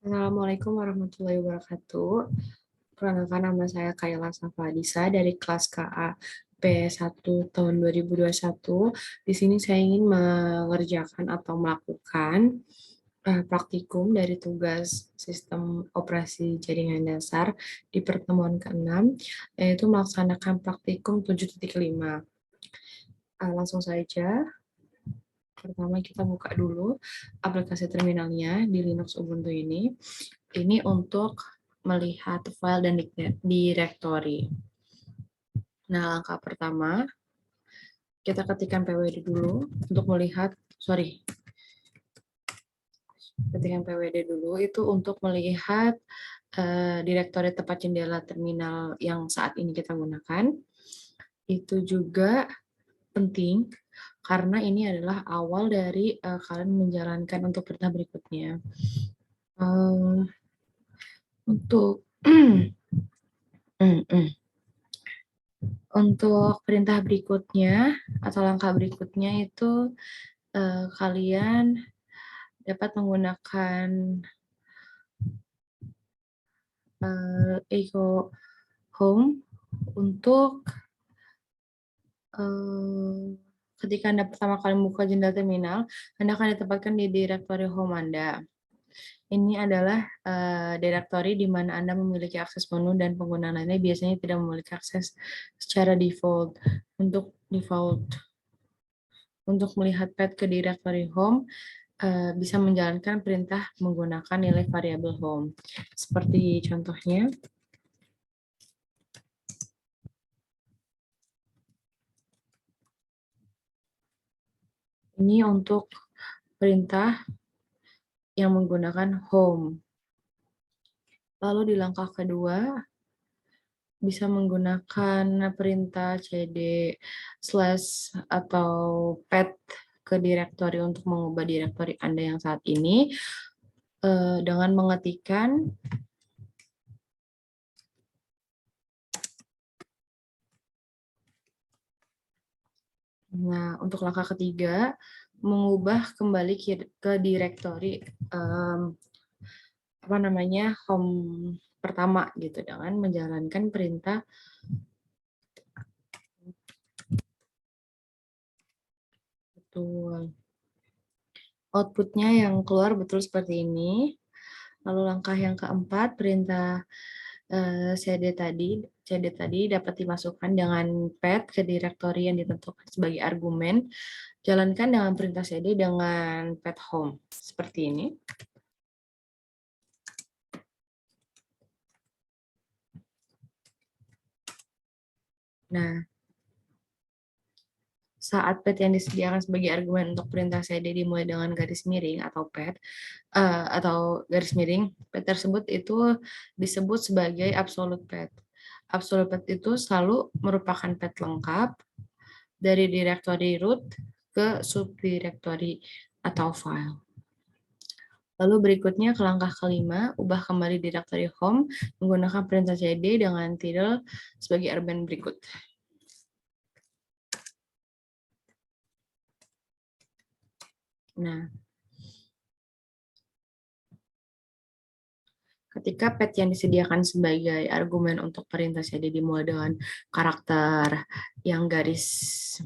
Assalamualaikum warahmatullahi wabarakatuh. Perkenalkan, nama saya Kayla Safadisa dari kelas KA P1 tahun 2021. Di sini saya ingin mengerjakan atau melakukan praktikum dari tugas sistem operasi jaringan dasar di pertemuan ke-6, yaitu melaksanakan praktikum 7.5. Langsung saja. Pertama kita buka dulu aplikasi terminalnya di Linux Ubuntu ini. Ini untuk melihat file dan directory. Nah, langkah pertama, kita ketikkan pwd dulu untuk melihat, ketikkan pwd dulu itu untuk melihat directory tempat jendela terminal yang saat ini kita gunakan. Itu juga penting karena ini adalah awal dari kalian menjalankan untuk perintah berikutnya. Untuk untuk perintah berikutnya atau langkah berikutnya itu kalian dapat menggunakan echo home untuk ketika Anda pertama kali membuka jendela terminal, Anda akan ditempatkan di directory home Anda. Ini adalah directory di mana Anda memiliki akses penuh dan pengguna lainnya biasanya tidak memiliki akses secara default. Untuk melihat path ke directory home, bisa menjalankan perintah menggunakan nilai variabel home. Seperti contohnya, ini untuk perintah yang menggunakan home. Lalu di langkah kedua, bisa menggunakan perintah cd slash atau path ke directory untuk mengubah directory Anda yang saat ini dengan mengetikkan untuk langkah ketiga, mengubah kembali ke directory home pertama gitu dengan menjalankan perintah betul. Outputnya yang keluar betul seperti ini. Lalu langkah yang keempat, perintah cd tadi dapat dimasukkan dengan path ke directory yang ditentukan sebagai argumen. Jalankan dengan perintah cd dengan path home seperti ini. Nah, saat path yang disediakan sebagai argumen untuk perintah cd dimulai dengan garis miring atau path atau garis miring, path tersebut itu disebut sebagai absolute path. Absolute path itu selalu merupakan path lengkap dari directory root ke subdirectory atau file. Lalu berikutnya ke langkah kelima, ubah kembali directory home menggunakan perintah cd dengan title sebagai argumen berikut. Nah, ketika path yang disediakan sebagai argumen untuk perintah cd dimulai dengan karakter yang garis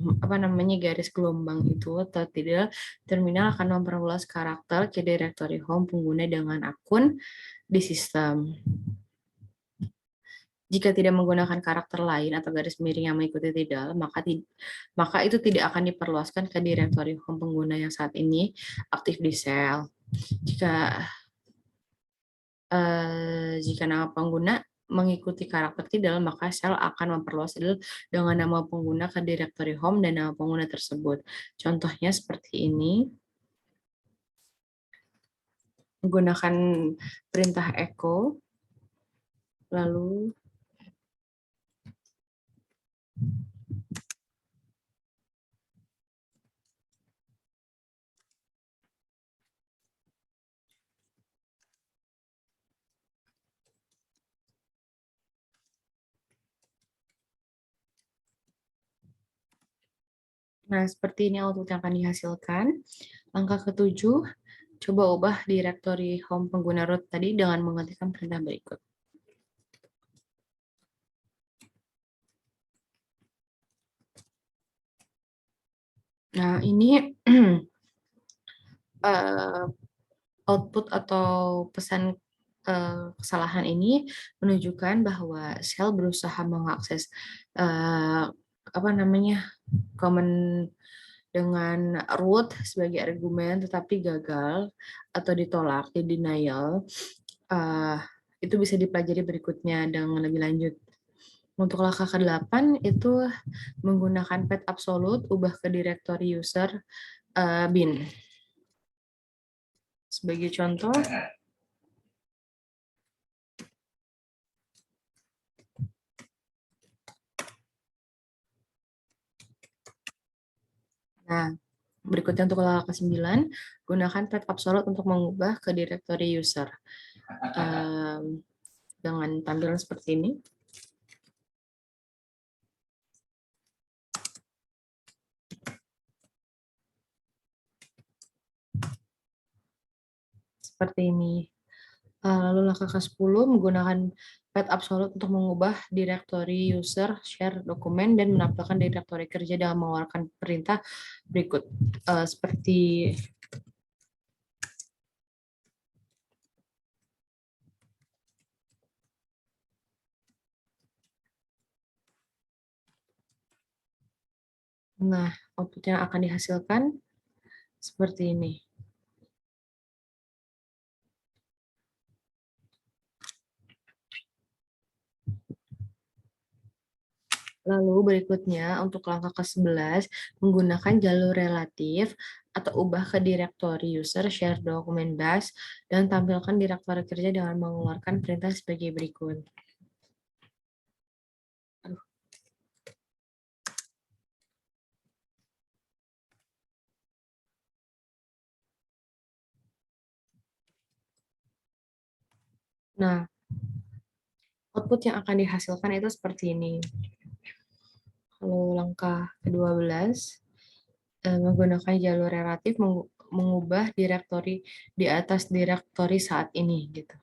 gelombang itu atau tidak, terminal akan memperluas karakter ke directory home pengguna dengan akun di sistem. Jika tidak menggunakan karakter lain atau garis miring yang mengikuti titel, maka itu tidak akan diperluaskan ke directory home pengguna yang saat ini aktif di sel. Jika nama pengguna mengikuti karakter titel, maka sel akan memperluas titel dengan nama pengguna ke directory home dan nama pengguna tersebut. Contohnya seperti ini. Menggunakan perintah echo, lalu seperti ini output yang akan dihasilkan. Langkah ketujuh, Coba ubah directory home pengguna root tadi dengan mengetikkan perintah berikut. Nah, ini output atau pesan kesalahan ini menunjukkan bahwa shell berusaha mengakses apa namanya command dengan root sebagai argumen tetapi gagal atau ditolak di denial. Itu bisa dipelajari berikutnya dengan lebih lanjut. Untuk langkah ke-8 itu menggunakan pet absolute ubah ke directory user bin. Sebagai contoh, nah, berikutnya untuk langkah ke-9, gunakan pet absolute untuk mengubah ke directory user. Dengan tampilan seperti ini. Seperti ini. Lalu langkah ke-10, menggunakan pet absolute untuk mengubah directory user, share dokumen, dan menampilkan directory kerja dengan mengeluarkan perintah berikut. Seperti nah, output yang akan dihasilkan seperti ini. Lalu berikutnya untuk langkah ke-11, menggunakan jalur relatif atau ubah ke directory user, share dokumen bus, dan tampilkan directory kerja dengan mengeluarkan perintah sebagai berikut. Nah, output yang akan dihasilkan itu seperti ini. Lalu langkah ke-12, menggunakan jalur relatif mengubah directory di atas directory saat ini gitu.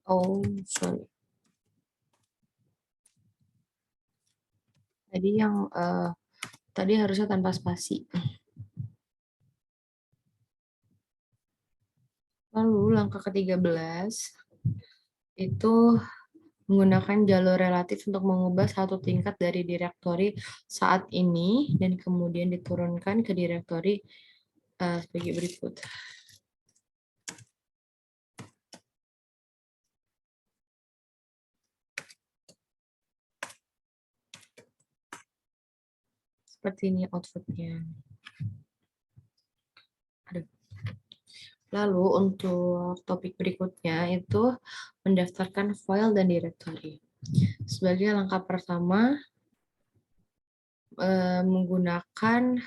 Oh, sorry. Tadi yang tadi harusnya tanpa spasi. Lalu langkah ke-13 itu menggunakan jalur relatif untuk mengubah satu tingkat dari direktori saat ini dan kemudian diturunkan ke direktori sebagai berikut. Seperti ini outputnya. Lalu untuk topik berikutnya itu mendaftarkan file dan directory. Sebagai langkah pertama, menggunakan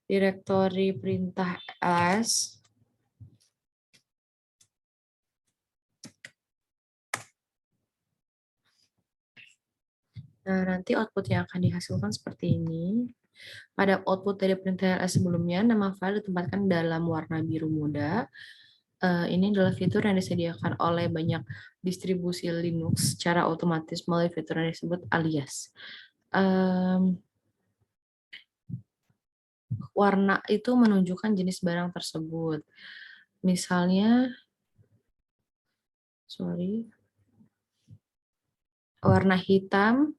directory perintah ls Nah, nanti output yang akan dihasilkan seperti ini. Pada output dari perintah ls sebelumnya, nama file ditempatkan dalam warna biru muda. Ini adalah fitur yang disediakan oleh banyak distribusi Linux secara otomatis melalui fitur yang disebut alias. Warna itu menunjukkan jenis barang tersebut. Misalnya, warna hitam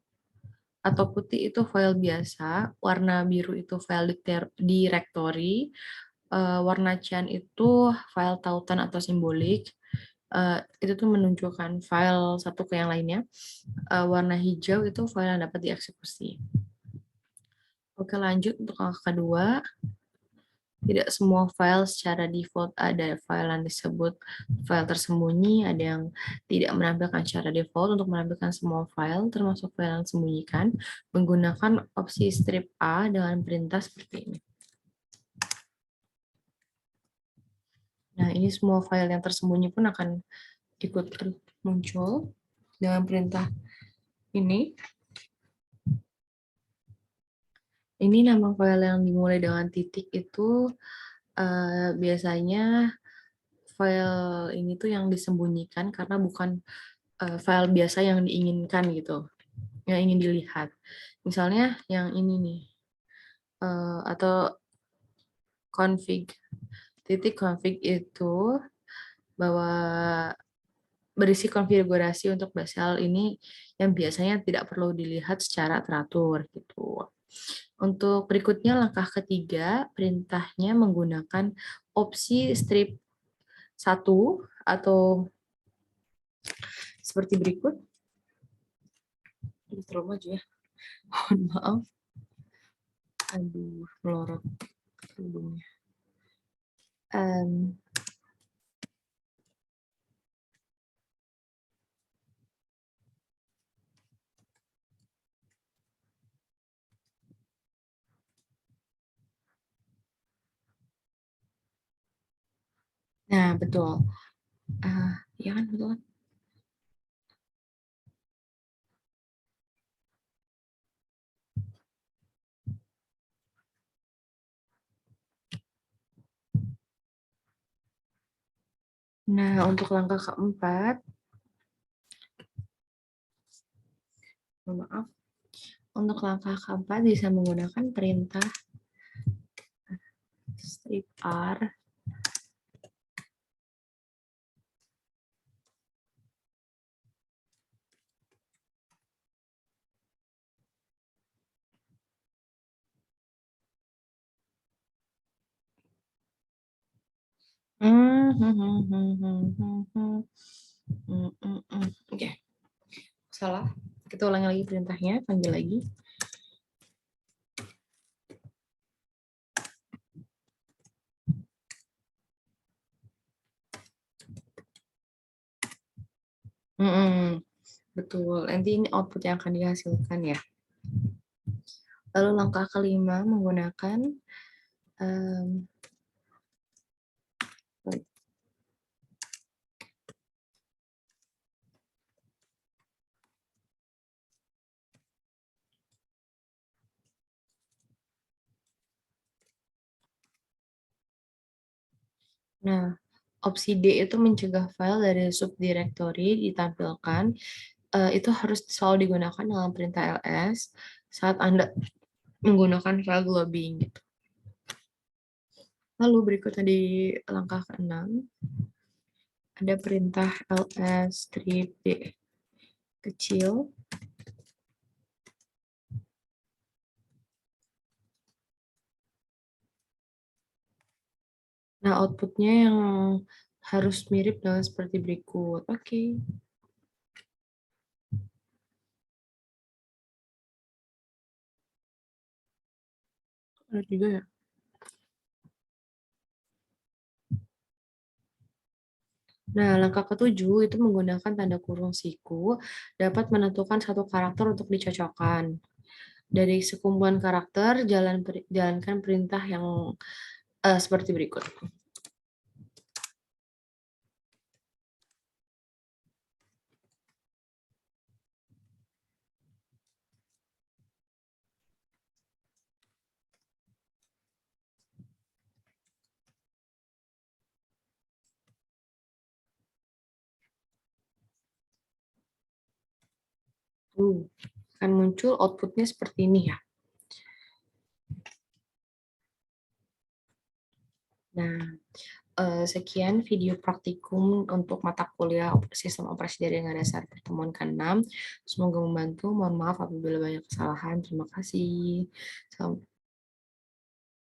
atau putih itu file biasa, warna biru itu file directory, warna cyan itu file tautan atau simbolik, itu tuh menunjukkan file satu ke yang lainnya. Warna hijau itu file yang dapat dieksekusi. Oke, lanjut untuk angka kedua. tidak semua file secara default ada file yang disebut file tersembunyi, ada yang tidak menampilkan secara default. Untuk menampilkan semua file, termasuk file yang disembunyikan, menggunakan opsi strip A dengan perintah seperti ini. Nah, ini semua file yang tersembunyi pun akan ikut muncul dengan perintah ini. Ini nama file yang dimulai dengan titik itu biasanya file ini tuh yang disembunyikan karena bukan file biasa yang diinginkan gitu, yang ingin dilihat. Misalnya yang ini nih, atau config. Titik config itu bahwa berisi konfigurasi untuk basal ini yang biasanya tidak perlu dilihat secara teratur gitu. Untuk berikutnya langkah ketiga, perintahnya menggunakan opsi strip 1 atau seperti berikut. Terlalu maju ya. Mohon maaf. Aduh, melorot hidungnya. Nah, betul. Ya kan, betul kan? Nah, untuk langkah keempat, maaf, untuk langkah keempat bisa menggunakan perintah strip R. Oke, salah. Kita ulangi lagi perintahnya, panggil lagi. Betul, nanti ini output yang akan dihasilkan ya. Lalu langkah kelima menggunakan nah, opsi D itu mencegah file dari subdirectory ditampilkan. Itu harus selalu digunakan dalam perintah ls saat Anda menggunakan file globing gitu. Lalu berikutnya di langkah ke-6 ada perintah ls strip d kecil. Nah, outputnya yang harus mirip dengan seperti berikut. Oke. Ada juga ya. Nah, langkah ke-7 itu menggunakan tanda kurung siku dapat menentukan satu karakter untuk dicocokkan. Dari sekumpulan karakter, jalankan perintah yang seperti berikut. Akan muncul outputnya seperti ini ya. Nah, sekian video praktikum untuk mata kuliah sistem operasi jaringan dasar pertemuan ke-6. Semoga membantu. Mohon maaf apabila banyak kesalahan. Terima kasih.